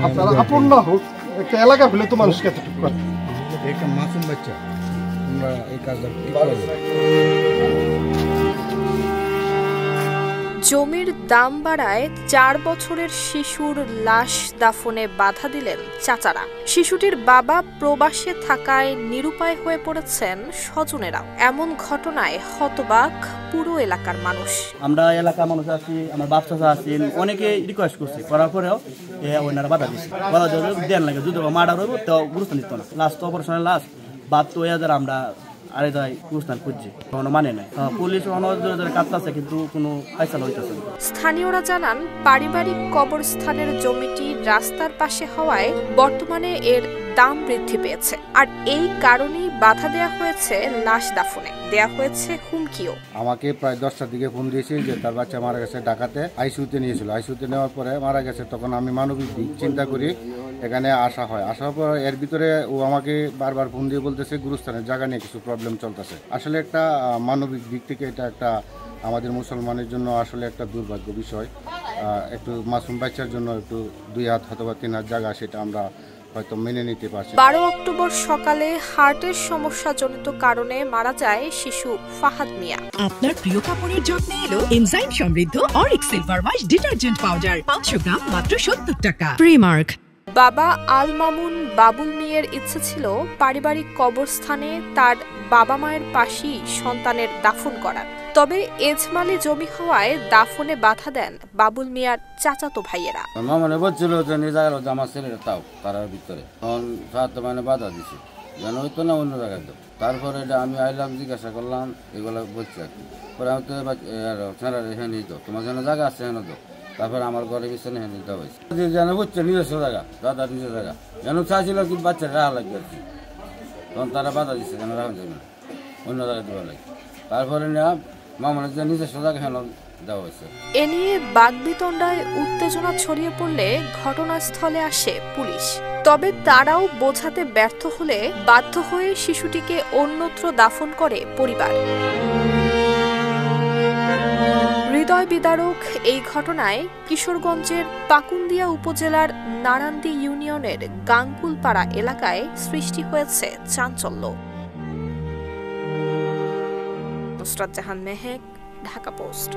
আপনারা আপন না হোক, একটা এলাকা ফেলে তো মানুষকে এতটুকু করে। একটা মাসুম বাচ্চা, তোমরা এই কাজটা কি করবে? জমির দাম বাড়ায় 4 বছরের শিশুর লাশ দাফনে বাধা দিলেন চাচারা। শিশুটির বাবা প্রবাসে থাকায় নিরুপায় হয়ে পড়েছেন স্বজনেরাও। এমন ঘটনায় হতবাক পুরো এলাকার মানুষ। আমরা এলাকার মানুষ আছি, আমার বাপ চাচা আছেন, অনেকে রিকোয়েস্ট করছে, করার পরেও ওনারা বাধা দিচ্ছে। বাধা দেন লাগে, যদি মার্ডার হইব তো গুরুত্ব নিত না। লাস্ট অপারেশনের লাস্ট বাদ তো আমরা আরে তাই গুরুস্থান খুঁজছি, কোনো মানে নাই। পুলিশ কাটতেছে কিন্তু কোনো ফাইসালা হইতেছে না। স্থানীয়রা জানান, পারিবারিক কবরস্থানের জমিটি রাস্তার পাশে হওয়ায় বর্তমানে এর দাম বৃদ্ধি পেয়েছে। আর এই কারণেই বাধা দেয়া হয়েছে লাশ দাফনে, দেয়া হয়েছে হুমকিও। আমাকে প্রায় 10টার দিকে ফোন দিয়েছে যে তার বাচ্চা মারা গেছে, ঢাকাতে আইসিইউতে নিয়েছিল। আইসিইউতে নেওয়ার পরে মারা গেছে। তখন আমি মানবিক দিক চিন্তা করি এখানে আসা হয়। আসার পর এর ভিতরে ও আমাকে বারবার ফোন দিয়ে বলতেছে গুরুস্থানের জায়গা নিয়ে কিছু প্রবলেম চলতেছে। আসলে একটা মানবিক দিক থেকে এটা একটা আমাদের মুসলমানের জন্য আসলে একটা দুর্ভাগ্য বিষয়। একটু মাসুম বাচ্চার জন্য একটু 2 হাত অথবা 3 হাত জায়গা, সেটা আমরা হয়তো মেনে নিতে পারছি। 12 অক্টোবর সকালে হার্টের সমস্যাজনিত কারণে মারা যায় শিশু ফাহাদ মিয়া। আপনার প্রিয় কাপড়ের যত্নে এলো এনজাইম সমৃদ্ধ Arik silver wash detergent powder, 500 গ্রাম মাত্র 70 টাকা। প্রিমার্ক। বাবা আল মামুন বাবুল মিয়ার ইচ্ছে ছিল পারিবারিক কবরস্থানে তার বাবা মায়ের পাশেই সন্তানের দাফন করার। তবে এজমালি জমি হওয়ায় দাফনে বাধা দেন বাবুল মিয়ার চাচাতো ভাইয়েরা। মানে বলছিল যে নিজে গেল যে আমার ছেলেরা তাও তারার ভিতরে, তখন সাথে মানে বাধা দিছে যেন হইতো না অন্য জায়গায় তো। তারপরে এটা আমি আইলাম, জিজ্ঞাসা করলাম, এগুলো বলছি আর কি। পরে আমি তো ছেঁড়া হ্যাঁ নিত, তোমার যেন জায়গা আছে হ্যাঁ তো। তারপরে আমার ঘরে পিছনে হ্যাঁ নিতে হয়েছে যেন বুঝছে নিজস্ব জায়গা, দাদা নিজের জায়গা যেন চাইছিল কি বাচ্চা রাখা লাগবে আর কি। তখন তারা বাধা দিচ্ছে যেন রাখা যাবে না, অন্য জায়গায় দেওয়া লাগে। তারপরে নেওয়া মামনের যে নিজস্ব জায়গা হ্যাঁ দেওয়া হয়েছে। এ নিয়ে বাকবিতণ্ডায় উত্তেজনা ছড়িয়ে পড়লে ঘটনাস্থলে আসে পুলিশ। তবে তারাও বোঝাতে ব্যর্থ হলে বাধ্য হয়ে শিশুটিকে অন্যত্র দাফন করে পরিবার। হৃদয় বিদারক এই ঘটনায় কিশোরগঞ্জের পাকুন্দিয়া উপজেলার নারান্দি ইউনিয়নের গাঙ্গুলপাড়া এলাকায় সৃষ্টি হয়েছে চাঞ্চল্য। নুসরাত জাহান মেহেক, ঢাকা পোস্ট।